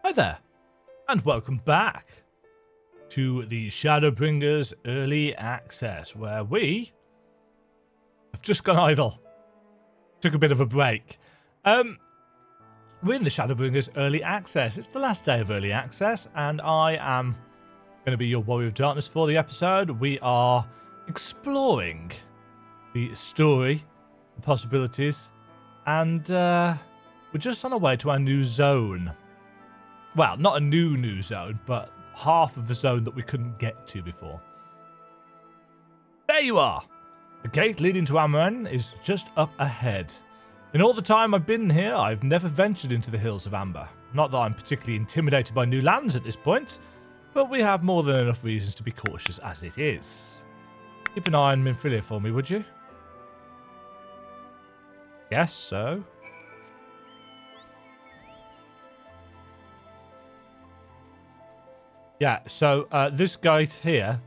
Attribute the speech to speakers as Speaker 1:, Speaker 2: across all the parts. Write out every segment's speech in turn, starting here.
Speaker 1: Hi there, and welcome back to the Shadowbringers Early Access, where we have just gone idle. Took a bit of a break. We're in the Shadowbringers Early Access. It's the last day of Early Access, and I am going to be your Warrior of Darkness for the episode. We are exploring the story, the possibilities, and we're just on our way to our new zone. Well, not a new zone, but half of the zone that we couldn't get to before. There you are! The gate leading to Demajen is just up ahead. In all the time I've been here, I've never ventured into the Hills of Amber. Not that I'm particularly intimidated by new lands at this point, but we have more than enough reasons to be cautious as it is. Keep an eye on Minfilia for me, would you? Yes, so. Yeah, so this gate here,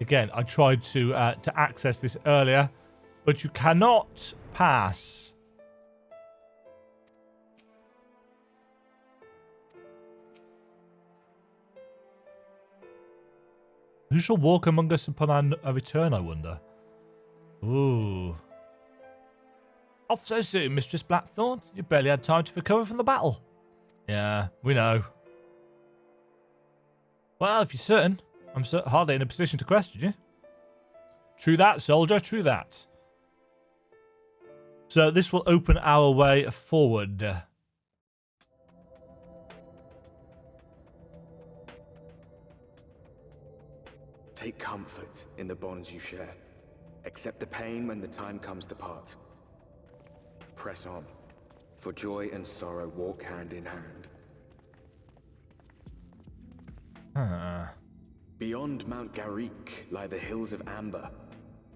Speaker 1: again, I tried to access this earlier, but you cannot pass. Who shall walk among us upon our return, I wonder? Ooh. Off so soon, Mistress Blackthorn. You barely had time to recover from the battle. Yeah, we know. Well, if you're certain, I'm hardly in a position to question you. True that, soldier, true that. So this will open our way forward.
Speaker 2: Take comfort in the bonds you share. Accept the pain when the time comes to part. Press on, for joy and sorrow walk hand in hand. Beyond Mount Garik lie the Hills of Amber,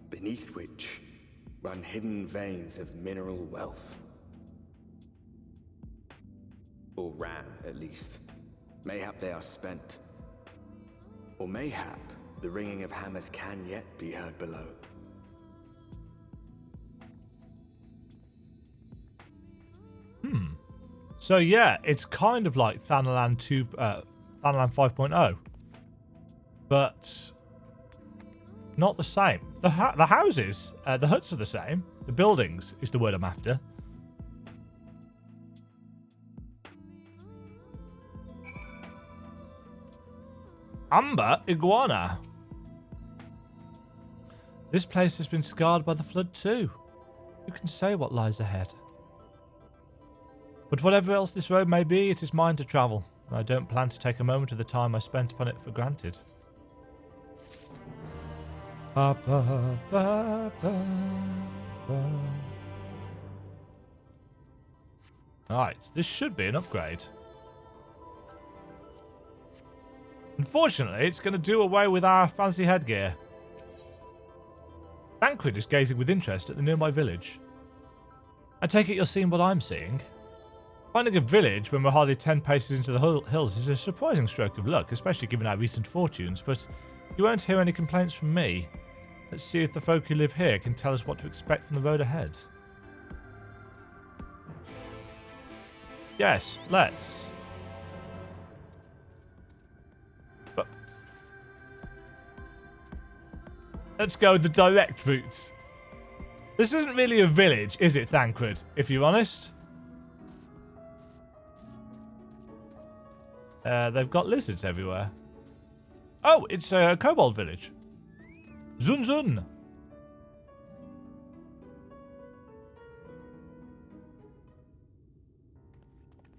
Speaker 2: beneath which run hidden veins of mineral wealth. Or ran, at least. Mayhap they are spent. Or mayhap the ringing of hammers can yet be heard below.
Speaker 1: So yeah, it's kind of like Thanalan 5.0. But not the same. The houses, the huts are the same. The buildings is the word I'm after. Amber Iguana. This place has been scarred by the flood too. Who can say what lies ahead? But whatever else this road may be, it is mine to travel. And I don't plan to take a moment of the time I spent upon it for granted. Alright, this should be an upgrade. Unfortunately, it's going to do away with our fancy headgear. Thancred is gazing with interest at the nearby village. I take it you're seeing what I'm seeing. Finding a village when we're hardly 10 paces into the hills is a surprising stroke of luck, especially given our recent fortunes, but you won't hear any complaints from me. Let's see if the folk who live here can tell us what to expect from the road ahead. Yes, let's. But let's go the direct route. This isn't really a village, is it, Thancred, if you're honest? They've got lizards everywhere. Oh, it's a kobold village. Zun Zun.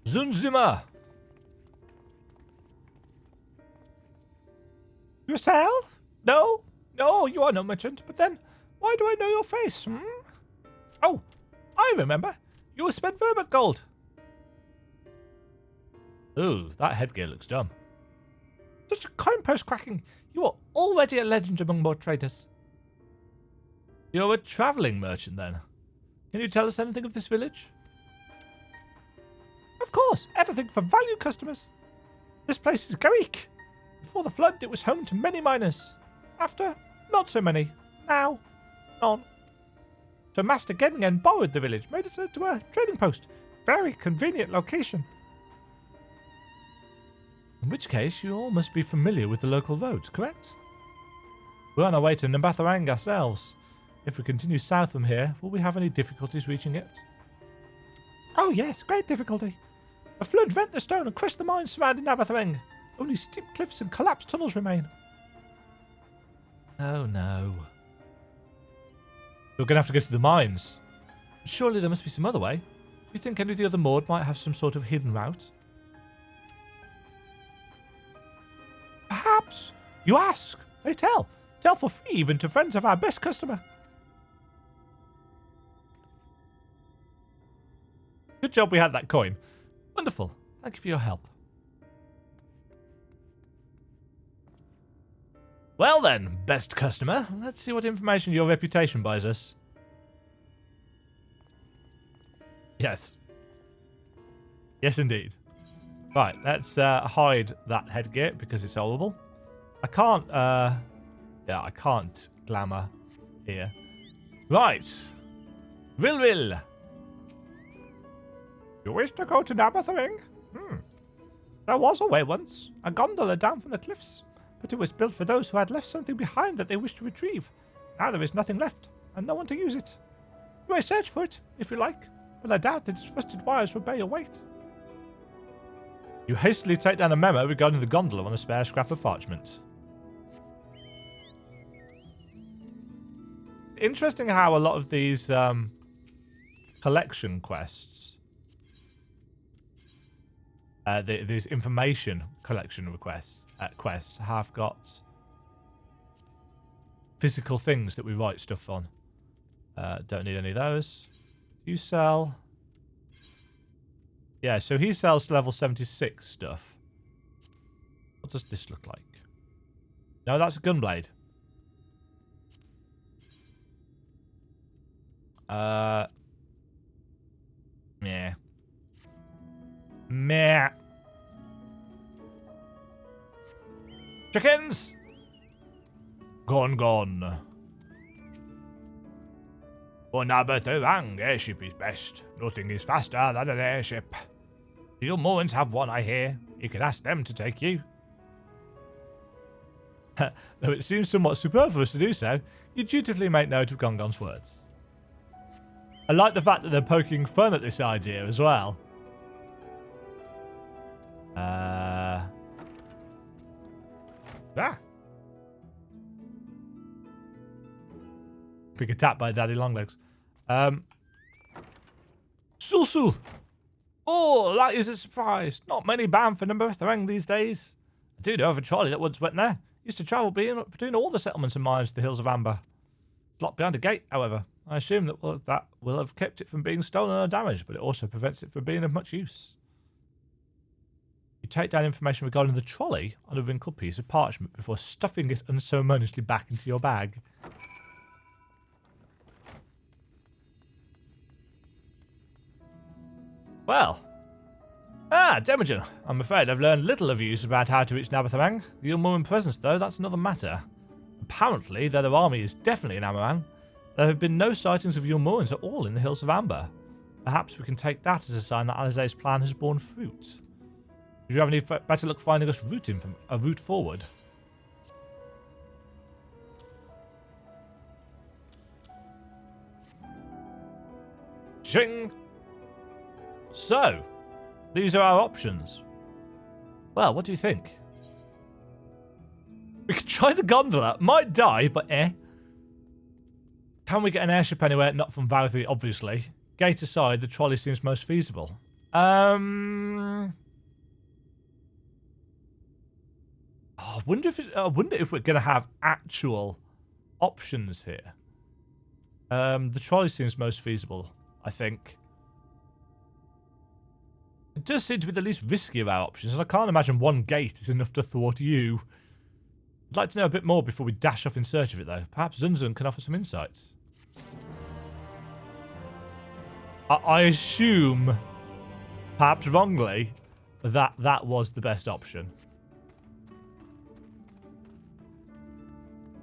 Speaker 1: Zun Zimmer. Yourself? No, you are no merchant. But then, why do I know your face? Oh, I remember. You were spent Vermont gold. Ooh, that headgear looks dumb. Such a coin purse cracking. You are already a legend among more traders. You're a travelling merchant, then. Can you tell us anything of this village? Of course, everything for value customers. This place is Garik. Before the flood, it was home to many miners. After, not so many. Now, none. So Master Gengen borrowed the village, made it into a trading post. Very convenient location. In which case, you all must be familiar with the local roads, correct? We're on our way to Nabatharang ourselves. If we continue south from here, will we have any difficulties reaching it? Oh yes, great difficulty. A flood rent the stone and crushed the mines surrounding Nabatharang. Only steep cliffs and collapsed tunnels remain. Oh no. We're going to have to go through the mines. But surely there must be some other way. Do you think any of the other Mord might have some sort of hidden route? Perhaps. You ask. They tell. Tell for free even to friends of our best customer. Good job we had that coin. Wonderful. Thank you for your help. Well then, best customer, let's see what information your reputation buys us. Yes. Yes, indeed. Right, let's hide that headgear because it's horrible. I can't, yeah, I can't glamour here. Right. Will. You wish to go to Nabatharang? There was a way once. A gondola down from the cliffs. But it was built for those who had left something behind that they wished to retrieve. Now there is nothing left, and no one to use it. You may search for it, if you like, but I doubt that its rusted wires will bear your weight. You hastily take down a memo regarding the gondola on a spare scrap of parchment. Interesting how a lot of these collection quests, these information collection quests have got physical things that we write stuff on. Don't need any of those. You sell... Yeah, so he sells level 76 stuff. What does this look like? No, that's a gunblade. Meh. Meh. Chickens! Gone. For Nabatharang, airship is best. Nothing is faster than an airship. The Ulmorans have one, I hear. You can ask them to take you. Though it seems somewhat superfluous to do so, you dutifully make note of Gongon's words. I like the fact that they're poking fun at this idea as well. Big attack by Daddy Longlegs. Sul. Oh, that is a surprise. Not many bound for Nabatharang these days. I do know of a trolley that once went there. Used to travel between all the settlements and mines to the Hills of Amber. It's locked behind a gate, however. I assume that will have kept it from being stolen or damaged, but it also prevents it from being of much use. You take down information regarding the trolley on a wrinkled piece of parchment before stuffing it unceremoniously back into your bag. Well. Demajen. I'm afraid I've learned little of use about how to reach Nabatharang. The Ulmoran presence, though, that's another matter. Apparently, though their army is definitely in Amaran, there have been no sightings of Ulmorans at all in the Hills of Amber. Perhaps we can take that as a sign that Alizé's plan has borne fruit. Would you have any better luck finding us a route forward? Shing! So, these are our options. Well, what do you think? We could try the gondola. Might die, but eh. Can we get an airship anywhere? Not from Varathri, obviously. Gate aside, the trolley seems most feasible. I wonder if we're going to have actual options here. The trolley seems most feasible, I think. It does seem to be the least risky of our options, and I can't imagine one gate is enough to thwart you. I'd like to know a bit more before we dash off in search of it, though. Perhaps Zunzun can offer some insights. I assume, perhaps wrongly, that was the best option.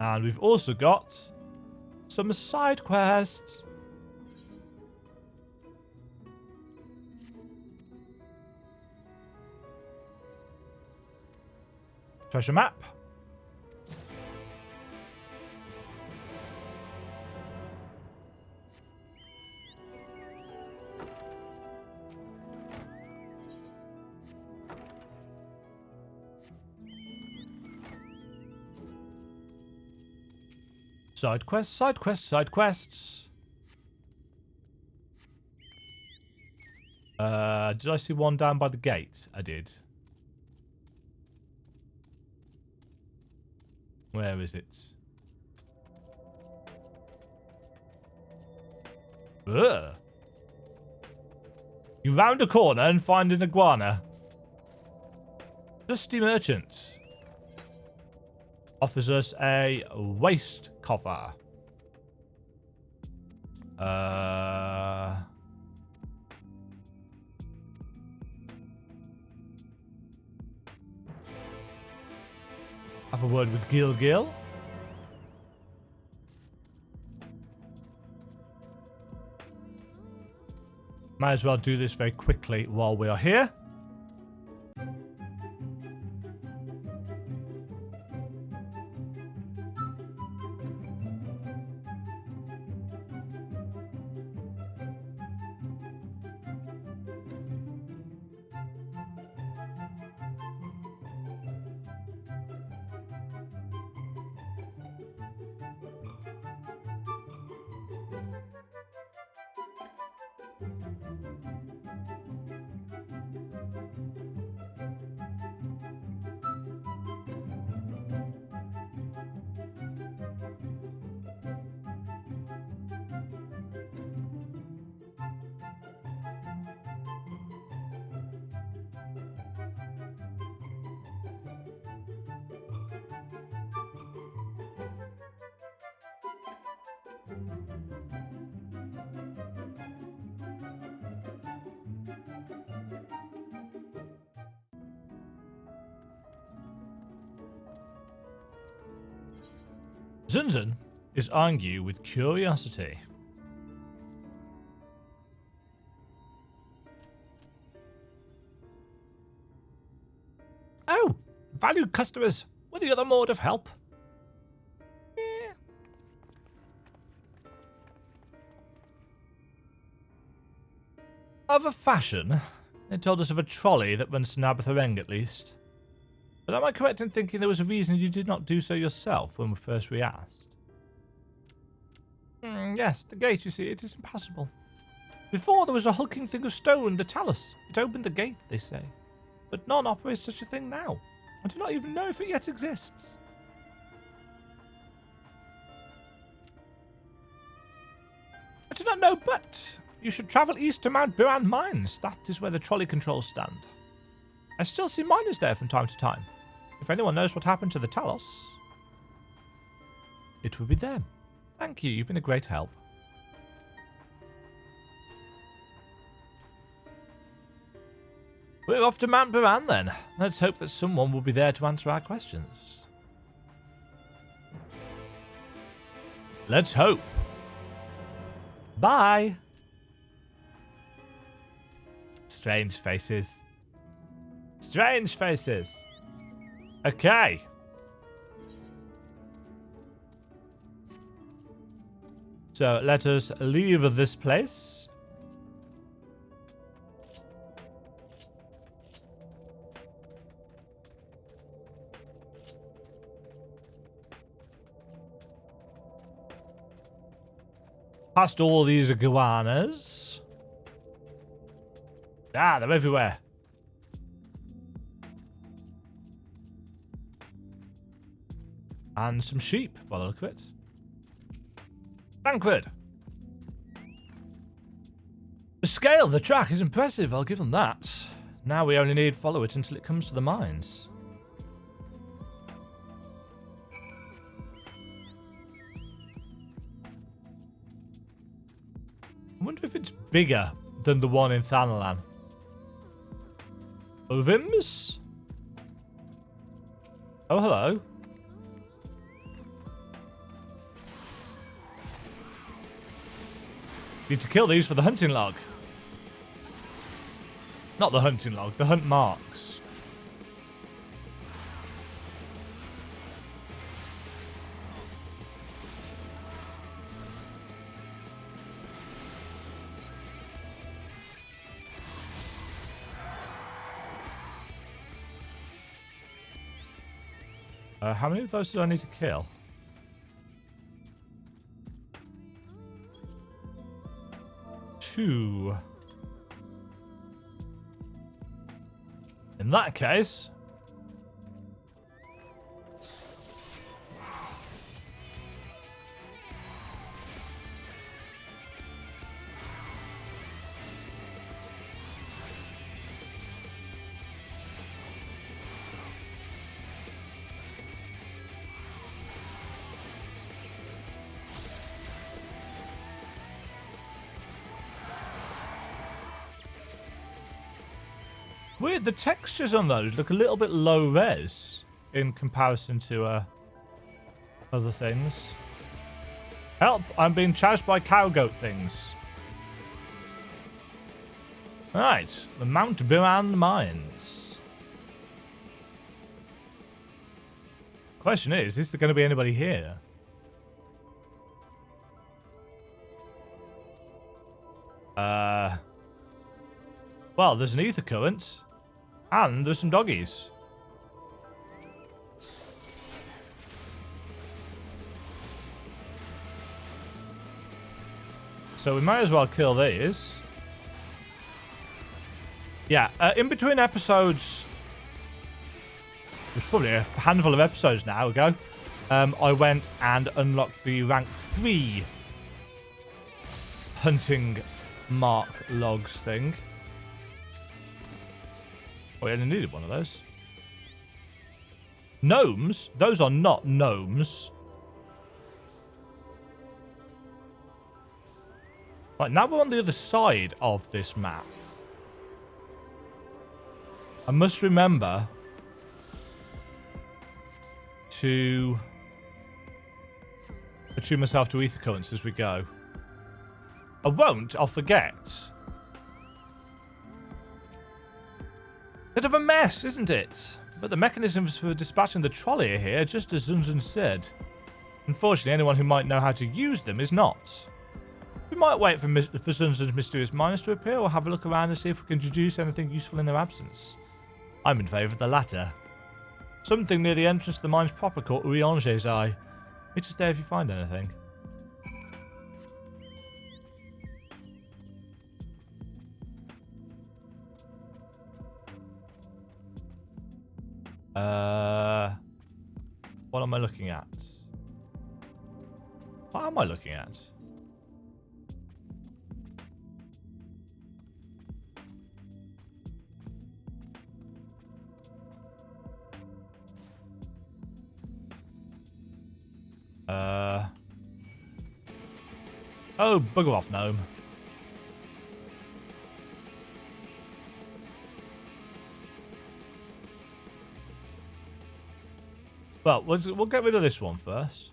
Speaker 1: And we've also got some side quests. Treasure map. Side quests, side quests, side quests. Did I see one down by the gate? I did. Where is it? Ugh. You round a corner and find an iguana. Dusty merchant offers us a waste coffer. Have a word with Gil. Might as well do this very quickly while we are here. Zunzun is eyeing you with curiosity. Oh, valued customers, with the other mode of help. Of a fashion, they told us of a trolley that runs to Nabathareng at least. But am I correct in thinking there was a reason you did not do so yourself when we first re-asked? Yes, the gate, you see, it is impassable. Before there was a hulking thing of stone, the talus. It opened the gate, they say. But none operates such a thing now. I do not even know if it yet exists. I do not know, but you should travel east to Mount Biran Mines. That is where the trolley controls stand. I still see miners there from time to time. If anyone knows what happened to the Talos, it would be them. Thank you, you've been a great help. We're off to Mount Biran then. Let's hope that someone will be there to answer our questions. Let's hope. Bye. Strange faces. Strange faces. Okay. So let us leave this place. Past all these iguanas. Ah, they're everywhere. And some sheep, by the look of it. Thancred. The scale of the track is impressive, I'll give them that. Now we only need to follow it until it comes to the mines. I wonder if it's bigger than the one in Thanalan. Ovims? Oh, hello. Need to kill these for the hunting log. Not the hunting log, the hunt marks. How many of those do I need to kill? Two. In that case... Weird, the textures on those look a little bit low res in comparison to other things. Help! I'm being chased by cow goat things. Right, the Mount Biran Mines. Question is there going to be anybody here? Well, there's an ether current. And there's some doggies. So we might as well kill these. Yeah, in between episodes... There's probably a handful of episodes now ago. I went and unlocked the rank 3 hunting mark logs thing. Oh, I only needed one of those. Gnomes? Those are not gnomes. Right, now we're on the other side of this map. I must remember to attune myself to ether currents as we go. I won't, I'll forget. Bit of a mess, isn't it? But the mechanisms for dispatching the trolley are here, just as Zunzun said. Unfortunately, anyone who might know how to use them is not. We might wait for Zunzun's mysterious miners to appear, or have a look around and see if we can deduce anything useful in their absence. I'm in favour of the latter. Something near the entrance to the mines proper called Uriange's Eye. Meet us there if you find anything. What am I looking at? What am I looking at? Oh, bugger off, gnome. Well, we'll get rid of this one first.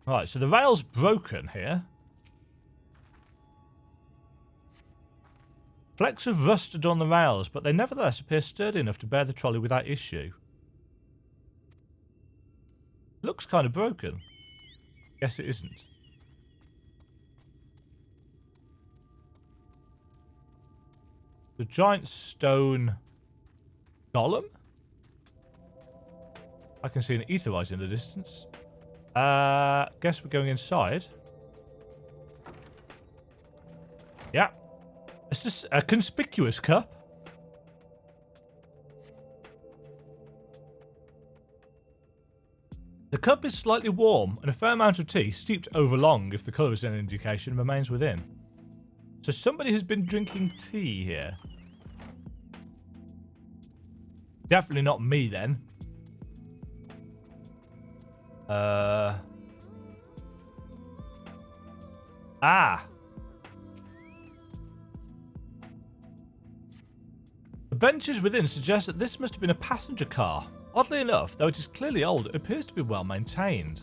Speaker 1: Right, so the rail's broken here. Flecks have rusted on the rails, but they nevertheless appear sturdy enough to bear the trolley without issue. Looks kind of broken. Guess it isn't. The giant stone golem? I can see an aetherized in the distance. Guess we're going inside. Yeah. It's just a conspicuous cup. The cup is slightly warm, and a fair amount of tea, steeped over long if the colour is an indication, remains within. So somebody has been drinking tea here. Definitely not me then. The benches within suggest that this must have been a passenger car. Oddly enough, though it is clearly old, it appears to be well maintained.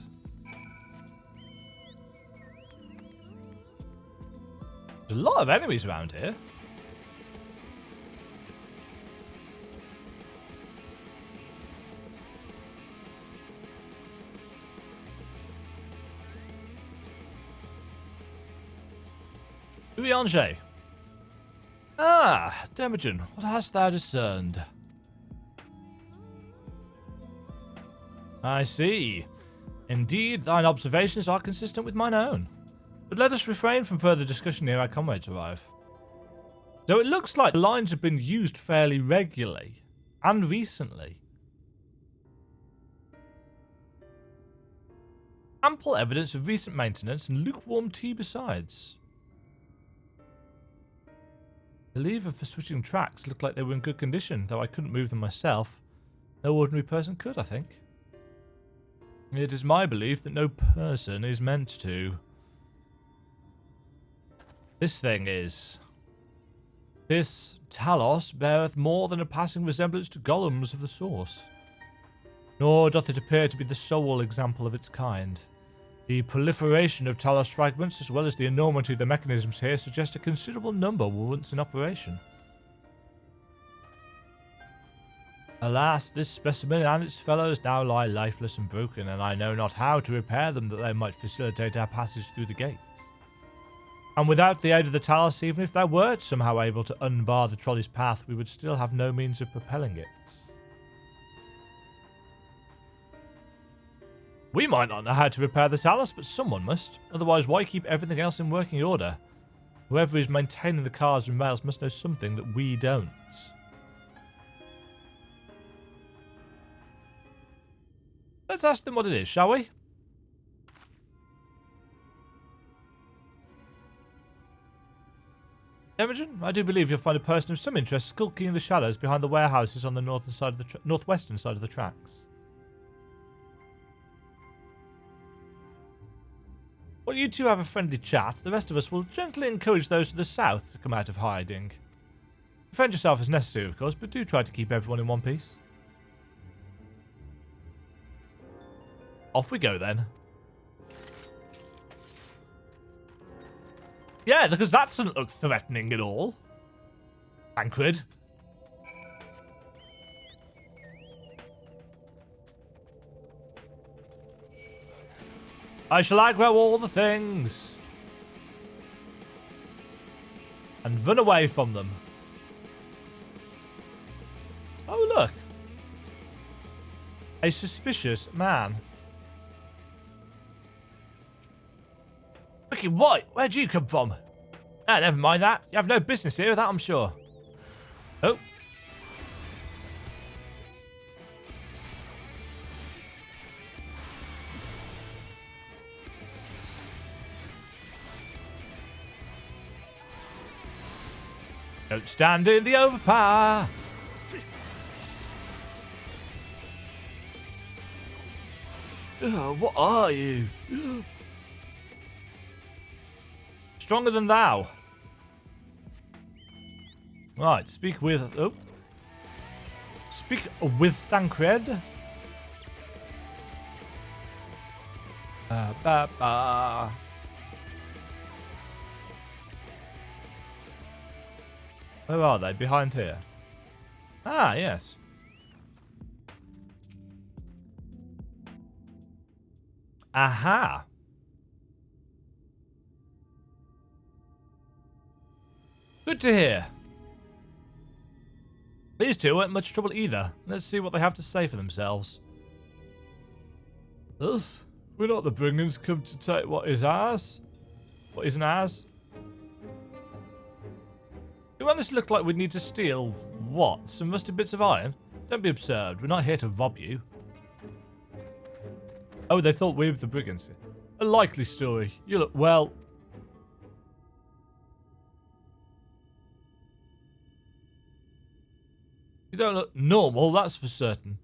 Speaker 1: There's a lot of enemies around here. Uriange. Ah, Demajen, what hast thou discerned? I see. Indeed, thine observations are consistent with mine own. But let us refrain from further discussion ere our comrades arrive. So it looks like the lines have been used fairly regularly, and recently. Ample evidence of recent maintenance and lukewarm tea besides. The lever for switching tracks looked like they were in good condition, though I couldn't move them myself. No ordinary person could, I think. It is my belief that no person is meant to. This thing is. This Talos beareth more than a passing resemblance to golems of the source. Nor doth it appear to be the sole example of its kind. The proliferation of Talos fragments, as well as the enormity of the mechanisms here, suggest a considerable number were once in operation. Alas, this specimen and its fellows now lie lifeless and broken, and I know not how to repair them that they might facilitate our passage through the gates. And without the aid of the Talos, even if they were somehow able to unbar the trolley's path, we would still have no means of propelling it. We might not know how to repair the Talos, but someone must. Otherwise, why keep everything else in working order? Whoever is maintaining the cars and rails must know something that we don't. Let's ask them what it is, shall we? Demajen, I do believe you'll find a person of some interest skulking in the shadows behind the warehouses on the northern side of the northwestern side of the tracks. While you two have a friendly chat, the rest of us will gently encourage those to the south to come out of hiding. Defend yourself as necessary, of course, but do try to keep everyone in one piece. Off we go, then. Yeah, because that doesn't look threatening at all. Tancred. I shall aggro all the things. And run away from them. Oh, look. A suspicious man. Ricky White, where'd you come from? Ah, never mind that. You have no business here, that I'm sure. Oh. Don't stand in the overpower. What are you? Stronger than thou. Right, speak with... Oh. Speak with Tancred. Where are they? Behind here. Ah, yes. Aha. Good to hear. These two weren't much trouble either. Let's see what they have to say for themselves. Us? We're not the Bringers come to take what is ours. What isn't ours? You honestly look like we'd need to steal, what, some rusted bits of iron? Don't be absurd, we're not here to rob you. Oh, they thought we were the brigands. A likely story. You look, well... You don't look normal, that's for certain.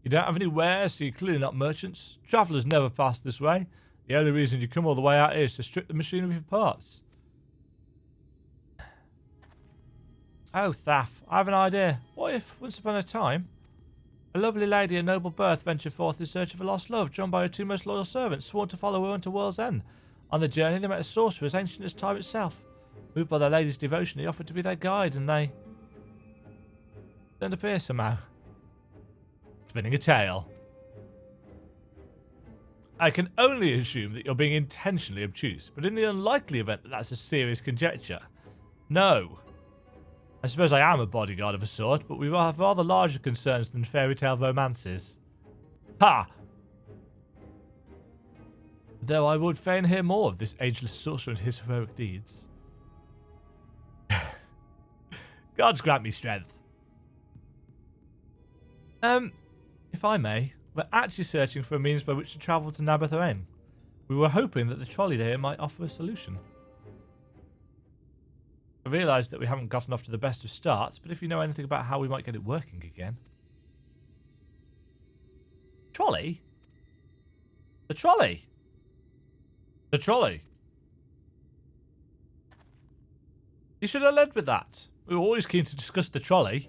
Speaker 1: You don't have any wares, so you're clearly not merchants. Travellers never pass this way. The only reason you come all the way out here is to strip the machine of your parts. Oh, Thaf, I have an idea. What if, once upon a time, a lovely lady of noble birth ventured forth in search of a lost love, joined by her two most loyal servants, sworn to follow her unto world's end? On the journey, they met a sorcerer as ancient as time itself. Moved by their lady's devotion, he offered to be their guide, and they don't appear somehow. Spinning a tale. I can only assume that you're being intentionally obtuse, but in the unlikely event that that's a serious conjecture, no. I suppose I am a bodyguard of a sort, but we have rather larger concerns than fairy tale romances. Ha! Though I would fain hear more of this ageless sorcerer and his heroic deeds. Gods grant me strength. If I may, we're actually searching for a means by which to travel to Nabathaen. We were hoping that the trolley there might offer a solution. I realise that we haven't gotten off to the best of starts, but if you know anything about how we might get it working again. Trolley? The trolley? The trolley? You should have led with that. We were always keen to discuss the trolley.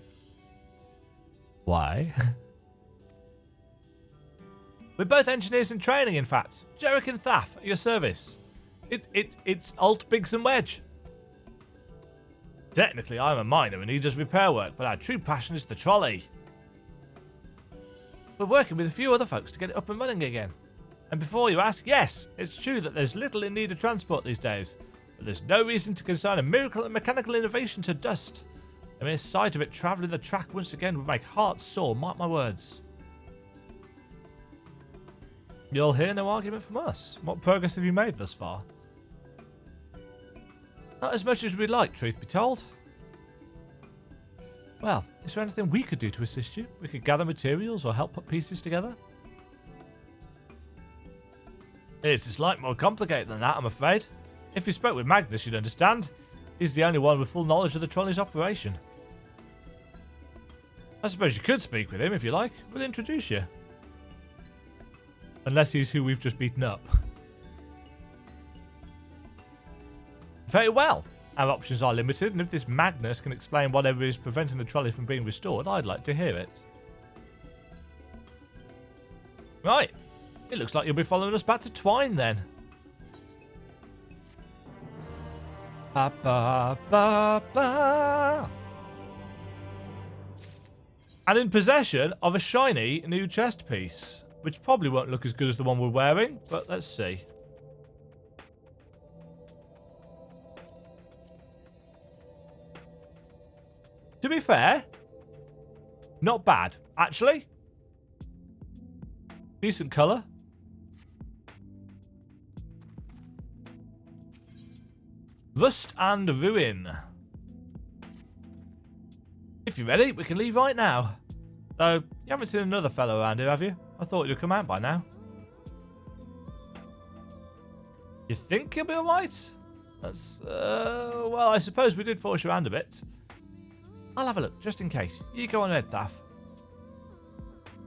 Speaker 1: Why? We're both engineers in training, in fact. Jarek and Thaf, at your service. It's Alt, Biggs and Wedge. Technically, I'm a miner and he does repair work, but our true passion is the trolley. We're working with a few other folks to get it up and running again. And before you ask, yes, it's true that there's little in need of transport these days, but there's no reason to consign a miracle and mechanical innovation to dust. The mere sight of it travelling the track once again would make hearts sore, mark my words. You'll hear no argument from us. What progress have you made thus far? Not as much as we'd like, truth be told. Well, is there anything we could do to assist you? We could gather materials or help put pieces together? It's a slight more complicated than that, I'm afraid. If you spoke with Magnus, you'd understand. He's the only one with full knowledge of the trolley's operation. I suppose you could speak with him if you like. We'll introduce you. Unless he's who we've just beaten up. Very well. Our options are limited, and if this Magnus can explain whatever is preventing the trolley from being restored, I'd like to hear it. Right. It looks like you'll be following us back to Twine then. Ba ba ba ba. And in possession of a shiny new chest piece. Which probably won't look as good as the one we're wearing, but let's see. To be fair, not bad, actually. Decent colour. Rust and Ruin. If you're ready, we can leave right now. Though, you haven't seen another fellow around here, have you? I thought you'd come out by now. You think you'll be alright? That's, well, I suppose we did force your hand a bit. I'll have a look, just in case. You go on ahead, Thaf.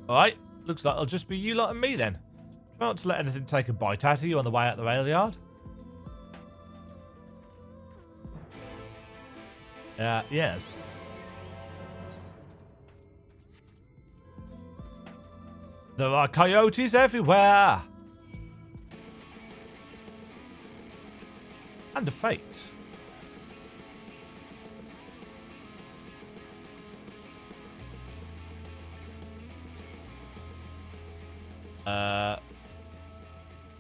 Speaker 1: Alright, looks like it'll just be you lot and me then. Try not to let anything take a bite out of you on the way out the rail yard. Yes. There are coyotes everywhere. And a fate.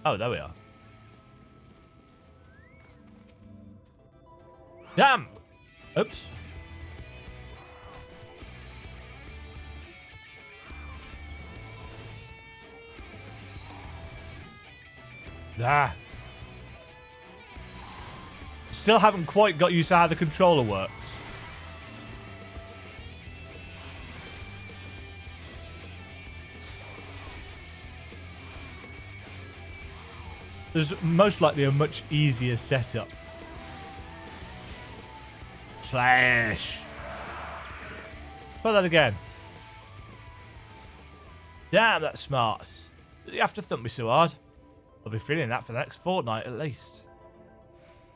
Speaker 1: Oh, there we are. Damn! Oops. Ah. Still haven't quite got used to how the controller works. There's most likely a much easier setup. Slash. Try that again. Damn, that's smart. Did you have to thump me so hard? I'll be feeling that for the next fortnight at least.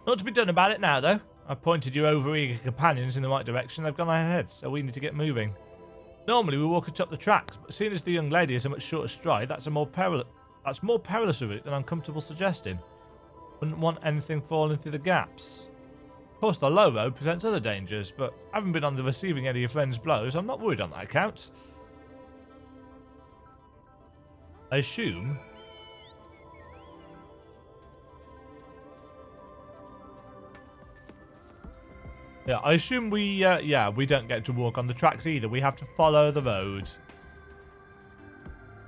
Speaker 1: Not to be done about it now, though. I pointed your over-eager companions in the right direction. They've gone ahead, so we need to get moving. Normally, we walk atop the tracks, but seeing as the young lady is a much shorter stride, that's more perilous a route than I'm comfortable suggesting. Wouldn't want anything falling through the gaps. Of course, the low road presents other dangers, but having been on the receiving end of your friend's blows, I'm not worried on that account. I assume... Yeah, I assume we don't get to walk on the tracks either. We have to follow the road.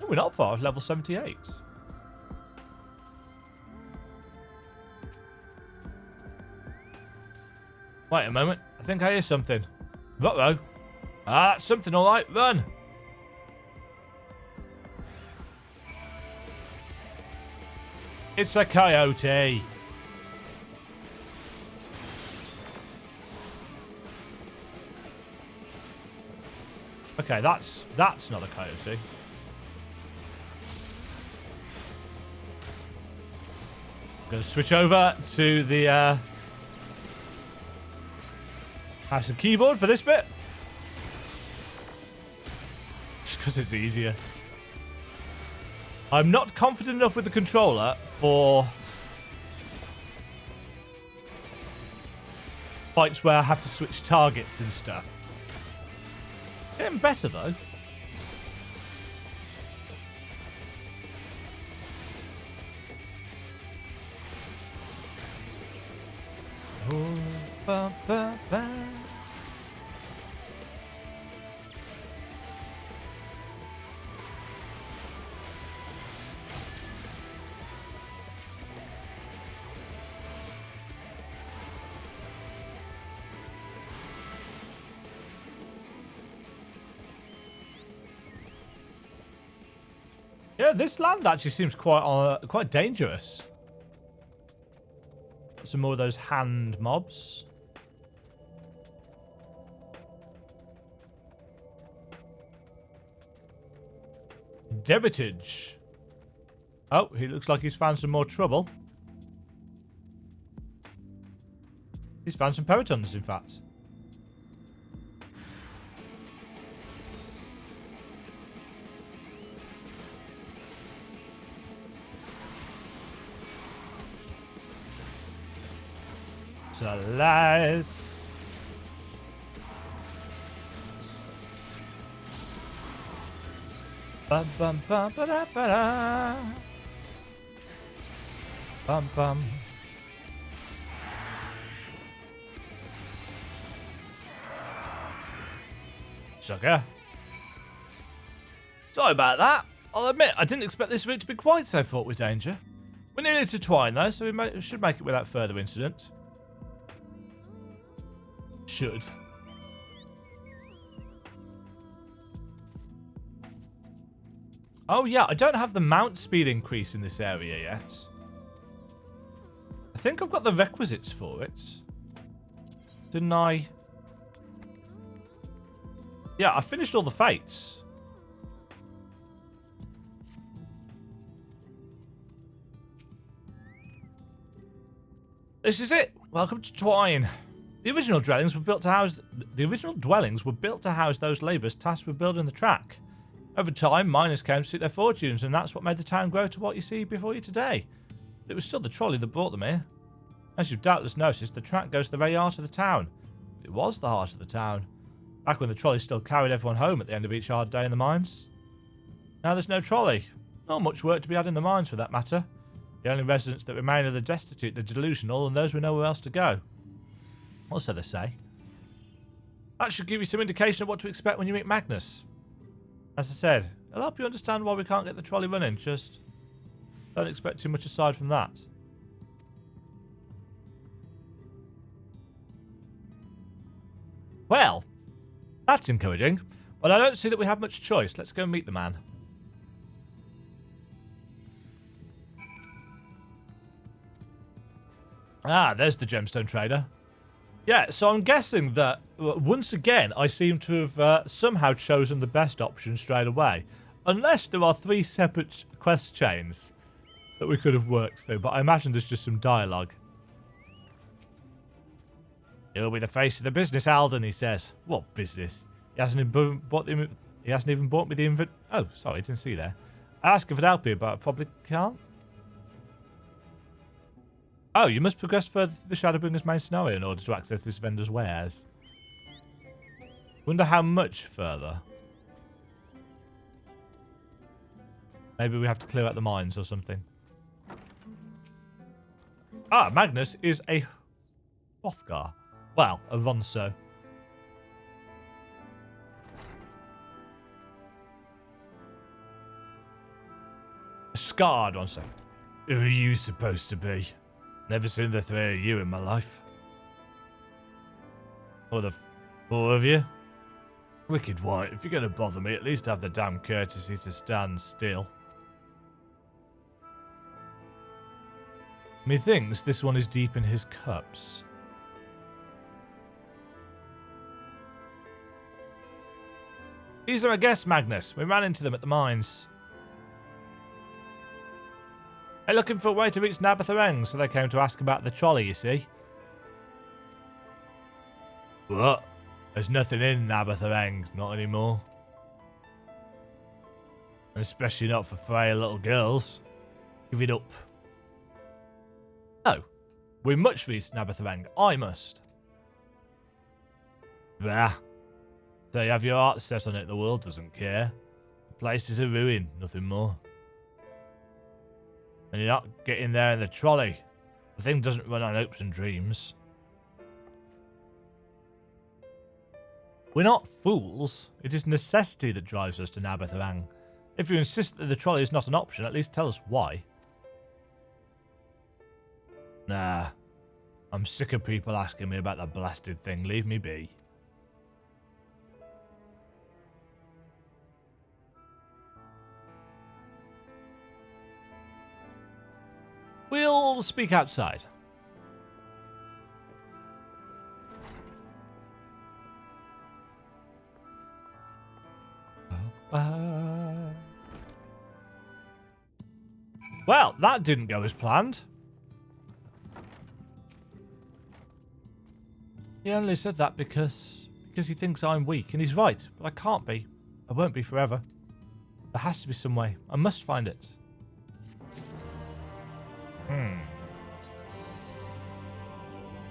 Speaker 1: Oh, we're not far off level 78. Wait a moment. I think I hear something. Uh-oh. Ah, that's something all right. Run. It's a coyote. Okay, that's not a coyote. I'm going to switch over to the mouse and keyboard for this bit. Just because it's easier. I'm not confident enough with the controller for fights where I have to switch targets and stuff. Getting better though. Oh, ba, ba, ba. Yeah, this land actually seems quite dangerous. Some more of those hand mobs. Demajen. Oh, he looks like he's found some more trouble. He's found some peritons, in fact. Lies. Bum bum bum ba da ba da. Bum bum. Sucker. Sorry about that. I'll admit I didn't expect this route to be quite so fraught with danger. We're nearly intertwined though, so we should make it without further incident. Should. Oh yeah, I don't have the mount speed increase in this area yet. I think I've got the requisites for it. Didn't I? Yeah, I finished all the fates. This is it. Welcome to Twine. The original dwellings were built to house those labourers tasked with building the track. Over time, miners came to seek their fortunes, and that's what made the town grow to what you see before you today. It was still the trolley that brought them here. As you've doubtless noticed, the track goes to the very heart of the town. It was the heart of the town, back when the trolley still carried everyone home at the end of each hard day in the mines. Now there's no trolley, nor much work to be had in the mines for that matter. The only residents that remain are the destitute, the delusional, and those with nowhere else to go. Or so they say. That should give you some indication of what to expect when you meet Magnus. As I said, it'll help you understand why we can't get the trolley running, just don't expect too much aside from that. Well, that's encouraging, but I don't see that we have much choice. Let's go meet the man. Ah, there's the gemstone trader. Yeah, so I'm guessing that, once again, I seem to have somehow chosen the best option straight away. Unless there are 3 separate quest chains that we could have worked through, but I imagine there's just some dialogue. You'll be the face of the business, Alden, he says. What business? He hasn't even bought me the invent. Oh, sorry, I didn't see there. I asked if I'd help you, but I probably can't. Oh, you must progress further through the Shadowbringers main scenario in order to access this vendor's wares. Wonder how much further. Maybe we have to clear out the mines or something. Ah, Magnus is a Hrothgar. Well, a Ronso. A scarred Ronso. Who are you supposed to be? Never seen the 3 of you in my life. Or the 4 of you. Wicked white, if you're going to bother me, at least have the damn courtesy to stand still. Methinks this one is deep in his cups. These are our guests, Magnus. We ran into them at the mines. They're looking for a way to reach Nabatharang, so they came to ask about the trolley, you see. What? There's nothing in Nabatharang, not anymore. Especially not for frail little girls. Give it up. No. We must reach Nabatharang. I must. Bah. So you have your heart set on it, the world doesn't care. The place is a ruin, nothing more. And you're not getting there in the trolley. The thing doesn't run on hopes and dreams. We're not fools. It is necessity that drives us to Nabatharang. If you insist that the trolley is not an option, at least tell us why. Nah. I'm sick of people asking me about the blasted thing. Leave me be. We'll speak outside. Well, that didn't go as planned. He only said that because he thinks I'm weak, and he's right, but I can't be. I won't be forever. There has to be some way. I must find it.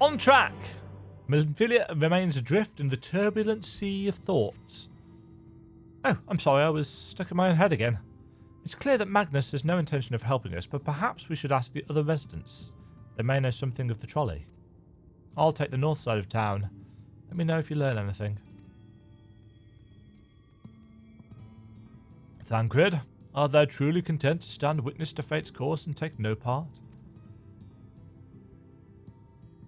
Speaker 1: On track! Minfilia remains adrift in the turbulent sea of thoughts. Oh, I'm sorry, I was stuck in my own head again. It's clear that Magnus has no intention of helping us, but perhaps we should ask the other residents. They may know something of the trolley. I'll take the north side of town. Let me know if you learn anything. Thancred, are they truly content to stand witness to fate's course and take no part?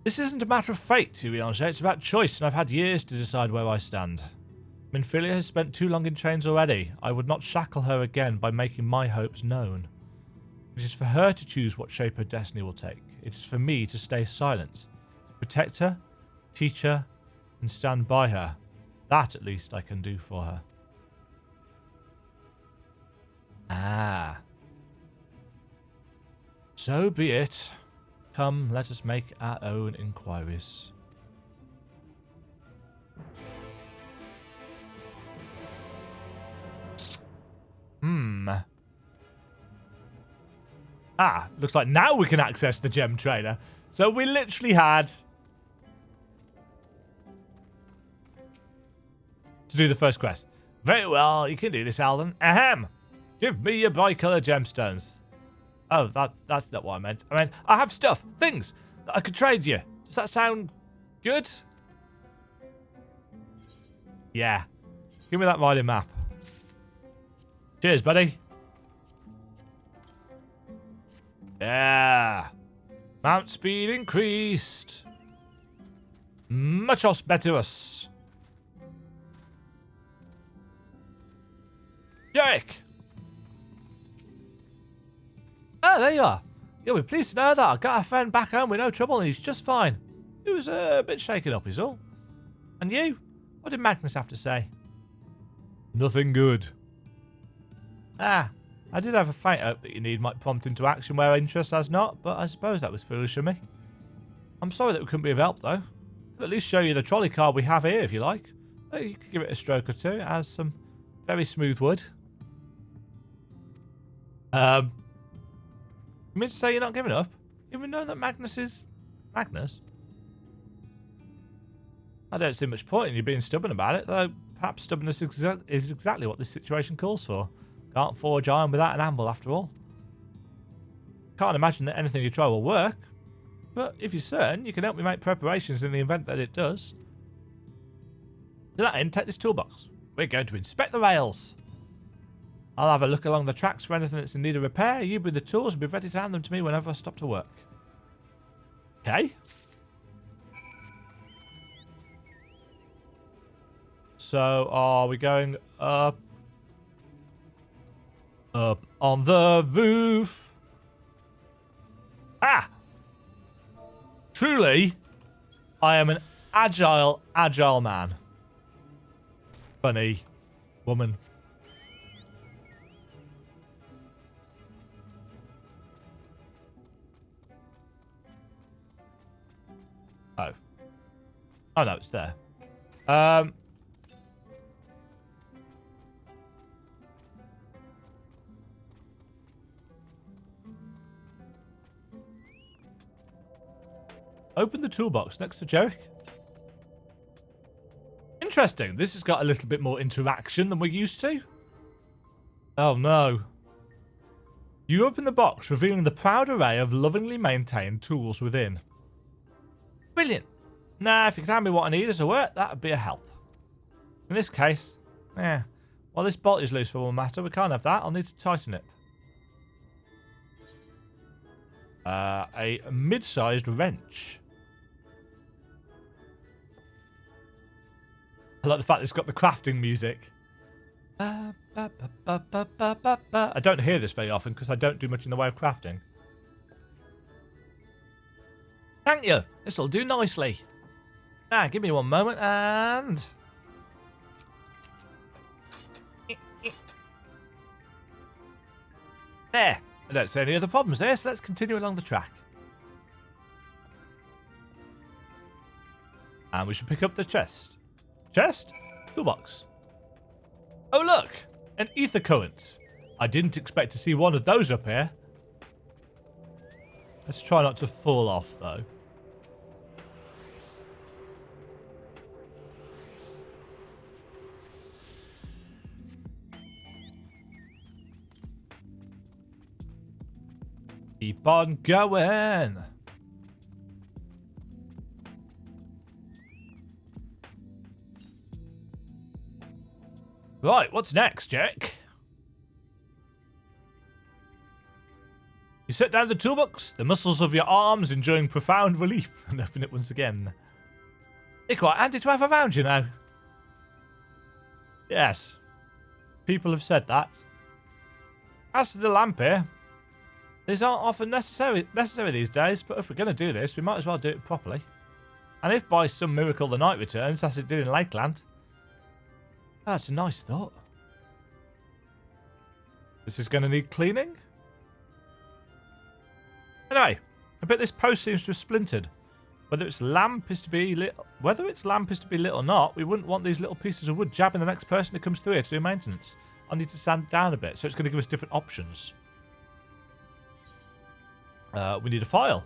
Speaker 1: This isn't a matter of fate, Urianger. It's about choice, and I've had years to decide where I stand. Minfilia has spent too long in chains already. I would not shackle her again by making my hopes known. It is for her to choose what shape her destiny will take. It is for me to stay silent. To protect her, teach her, and stand by her. That, at least, I can do for her. Ah. So be it. Come, let us make our own inquiries. Ah, looks like now we can access the gem trader. So we literally had to do the first quest. Very well, you can do this, Alden. Ahem. Give me your bicolor gemstones. Oh, that's not what I meant. I meant I have stuff, things that I could trade you. Does that sound good? Yeah. Give me that riding map. Cheers, buddy. Yeah. Mount speed increased. Muchos betterus. Derek. Oh, there you are. You'll be pleased to know that I got a friend back home with no trouble and he's just fine. He was a bit shaken up is all. And you? What did Magnus have to say? Nothing good. Ah, I did have a faint hope that your need might prompt into action where interest has not, but I suppose that was foolish of me. I'm sorry that we couldn't be of help, though. I'll at least show you the trolley car we have here, if you like. You could give it a stroke or two. It has some very smooth wood. You mean to say you're not giving up? Even knowing that Magnus is... Magnus? I don't see much point in you being stubborn about it, though perhaps stubbornness is exactly what this situation calls for. Can't forge iron without an anvil, after all. Can't imagine that anything you try will work, but if you're certain, you can help me make preparations in the event that it does. To that end, take this toolbox. We're going to inspect the rails. I'll have a look along the tracks for anything that's in need of repair. You bring the tools and be ready to hand them to me whenever I stop to work. Okay. So are we going up? Up on the roof. Ah! Truly, I am an agile man. Funny woman. Oh. Oh no, it's there. Open the toolbox next to Jerick. Interesting. This has got a little bit more interaction than we're used to. Oh no. You open the box, revealing the proud array of lovingly maintained tools within. Brilliant. Now, if you can tell me what I need as a work, that would be a help. In this case, while this bolt is loose for one matter, we can't have that. I'll need to tighten it. A mid-sized wrench. I like the fact it's got the crafting music. I don't hear this very often because I don't do much in the way of crafting. Thank you. This'll do nicely. Now, give me one moment and... There. I don't see any other problems there, so let's continue along the track. And we should pick up the chest. Chest? Toolbox. Oh look! An ether current. I didn't expect to see one of those up here. Let's try not to fall off though. Keep on going. Right, what's next, Jack? You set down the toolbox, the muscles of your arms enjoying profound relief, and open it once again. It's quite handy to have around, you know. Yes. People have said that. As to the lamp here, these aren't often necessary these days, but if we're going to do this, we might as well do it properly. And if by some miracle the night returns, as it did in Lakeland... That's a nice thought. This is going to need cleaning? Anyway, I bet this post seems to have splintered. Whether its lamp is to be lit or not, we wouldn't want these little pieces of wood jabbing the next person who comes through here to do maintenance. I need to sand down a bit, so it's going to give us different options. We need a file.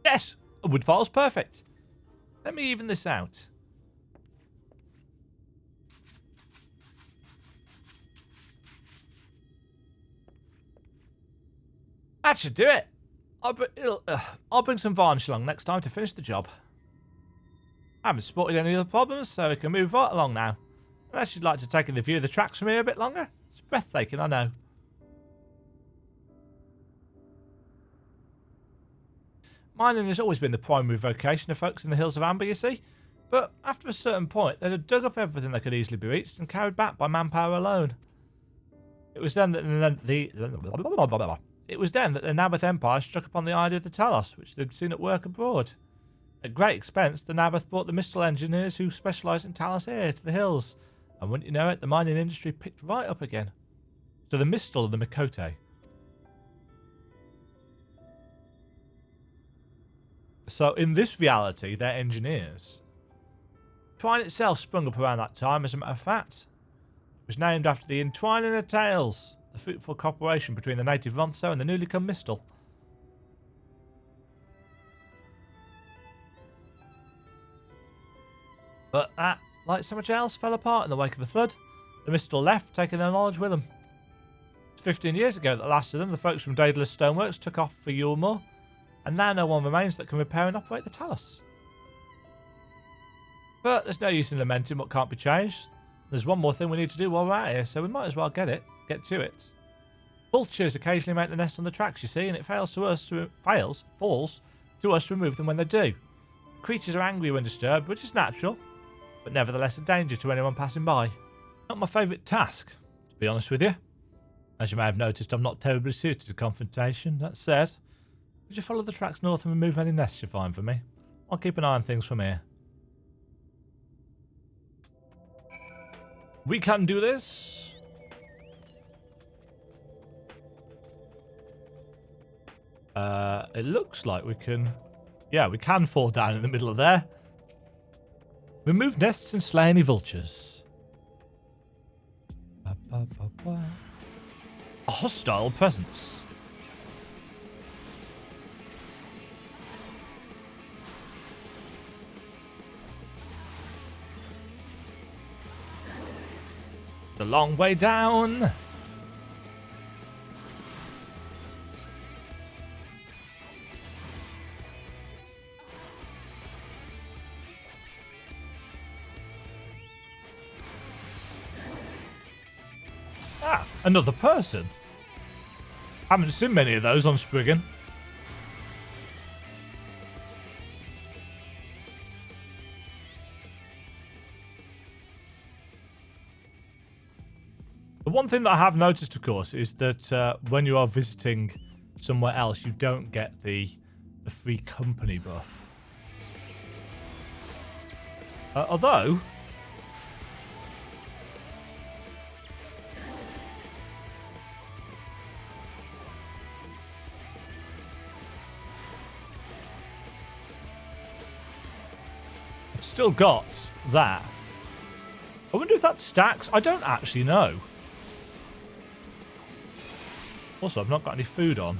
Speaker 1: Yes, a wood file's perfect. Let me even this out. That should do it. I'll bring some varnish along next time to finish the job. I haven't spotted any other problems, so we can move right along now. Unless you'd like to take in the view of the tracks from here a bit longer. It's breathtaking, I know. Mining has always been the primary vocation of folks in the hills of Amber, you see. But after a certain point, they'd have dug up everything that could easily be reached and carried back by manpower alone. It was then that the Nabath Empire struck upon the idea of the Talos, which they'd seen at work abroad. At great expense, the Nabath brought the Mistral engineers who specialised in Talos here to the hills, and wouldn't you know it, the mining industry picked right up again. So the Mistral and the Mikote. So in this reality, they're engineers. Twine itself sprung up around that time, as a matter of fact. It was named after the entwining of tales, the fruitful cooperation between the native Ronso and the newly come Mistal. But that, like so much else, fell apart in the wake of the flood. The Mistal left, taking their knowledge with them. 15 years ago, the last of them, the folks from Daedalus Stoneworks, took off for Yulmore, and now no one remains that can repair and operate the Talos. But there's no use in lamenting what can't be changed. there's one more thing we need to do while we're out here, so we might as well get to it. Vultures occasionally make the nest on the tracks, you see, and it falls to us to remove them when they do. Creatures are angry when disturbed, which is natural, but nevertheless a danger to anyone passing by. Not my favourite task, to be honest with you. As you may have noticed, I'm not terribly suited to confrontation. That said, would you follow the tracks north and remove any nests you find for me? I'll keep an eye on things from here. We can do this. It looks like we can... Yeah, we can fall down in the middle of there. Remove nests and slay any vultures. A hostile presence. The long way down. Ah, another person. Haven't seen many of those on Spriggan. The one thing that I have noticed, of course, is that when you are visiting somewhere else, you don't get the free company buff. Although... I've still got that. I wonder if that stacks. I don't actually know. Also, I've not got any food on.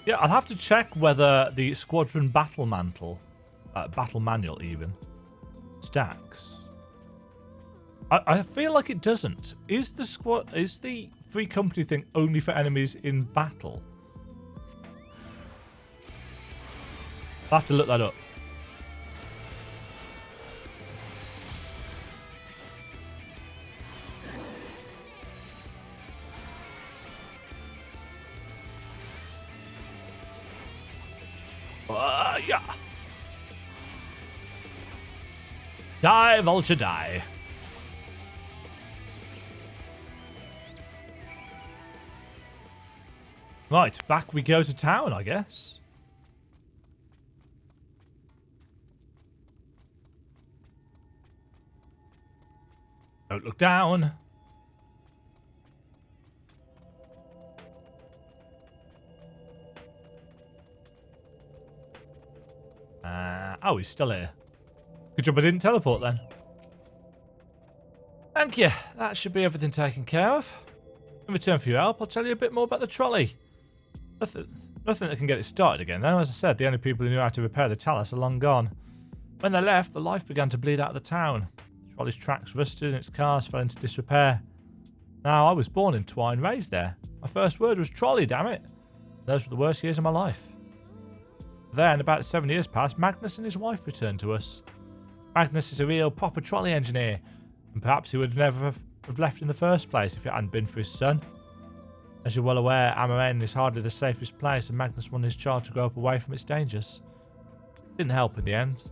Speaker 1: Yeah, I'll have to check whether the squadron battle mantle, battle manual even, stacks. I feel like it doesn't. Is the free company thing only for enemies in battle? I'll have to look that up. Yeah. Die, vulture, die. Right, back we go to town, I guess. Don't look down. Oh, he's still here. Good job I didn't teleport then. Thank you. That should be everything taken care of. In return for your help, I'll tell you a bit more about the trolley. Nothing that can get it started again, though. As I said, the only people who knew how to repair the Talus are long gone. When they left, the life began to bleed out of the town. The trolley's tracks rusted and its cars fell into disrepair. Now, I was born in Twine, raised there. My first word was trolley, damn it. Those were the worst years of my life. Then, about 7 years passed, Magnus and his wife returned to us. Magnus is a real proper trolley engineer, and perhaps he would never have left in the first place if it hadn't been for his son. As you're well aware, Demajen is hardly the safest place, and Magnus wanted his child to grow up away from its dangers. Didn't help in the end.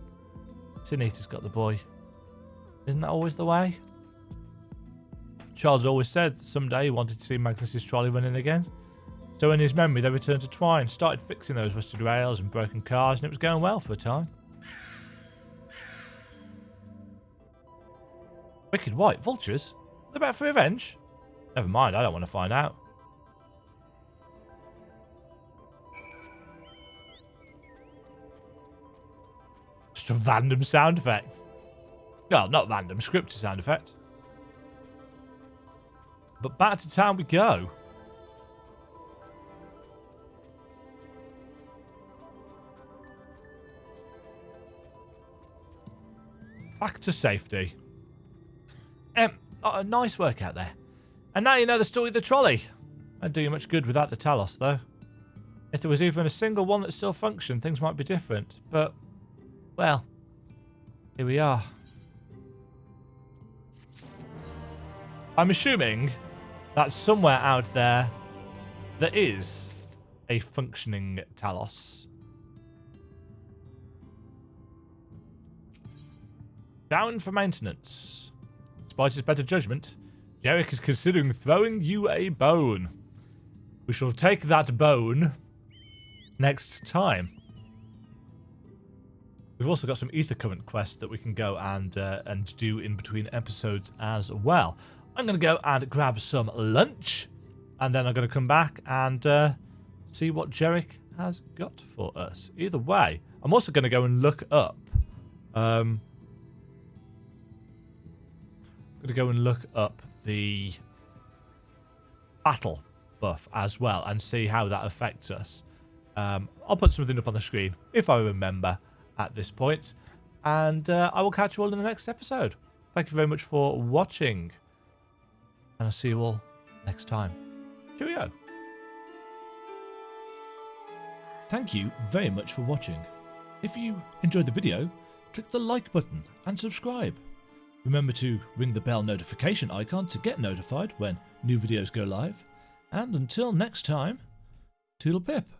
Speaker 1: Sin-Eater's got the boy. Isn't that always the way? Child had always said that someday he wanted to see Magnus's trolley running again. So in his memory, they returned to Twine, started fixing those rusted rails and broken cars, and it was going well for a time. Wicked white vultures? They're back for revenge? Never mind, I don't want to find out. Just a random sound effect. Well, not random, scripted sound effect. But back to town we go. Back to safety. Nice work out there. And now you know the story of the trolley. That'd do you much good without the Talos, though. If there was even a single one that still functioned, things might be different. But, well, here we are. I'm assuming that somewhere out there is a functioning Talos. Down for maintenance. Despite his better judgment, Jarek is considering throwing you a bone. We shall take that bone next time. We've also got some ether current quests that we can go and do in between episodes as well. I'm going to go and grab some lunch, and then I'm going to come back and see what Jarek has got for us. Either way, I'm also going to go and look up. I'm going to go and look up the battle buff as well and see how that affects us. I'll put something up on the screen if I remember at this point, and I will catch you all in the next episode. Thank you very much for watching, and I'll see you all next time. Cheerio.
Speaker 3: Thank you very much for watching. If you enjoyed the video, click the like button and subscribe. Remember to ring the bell notification icon to get notified when new videos go live. And until next time, toodle pip.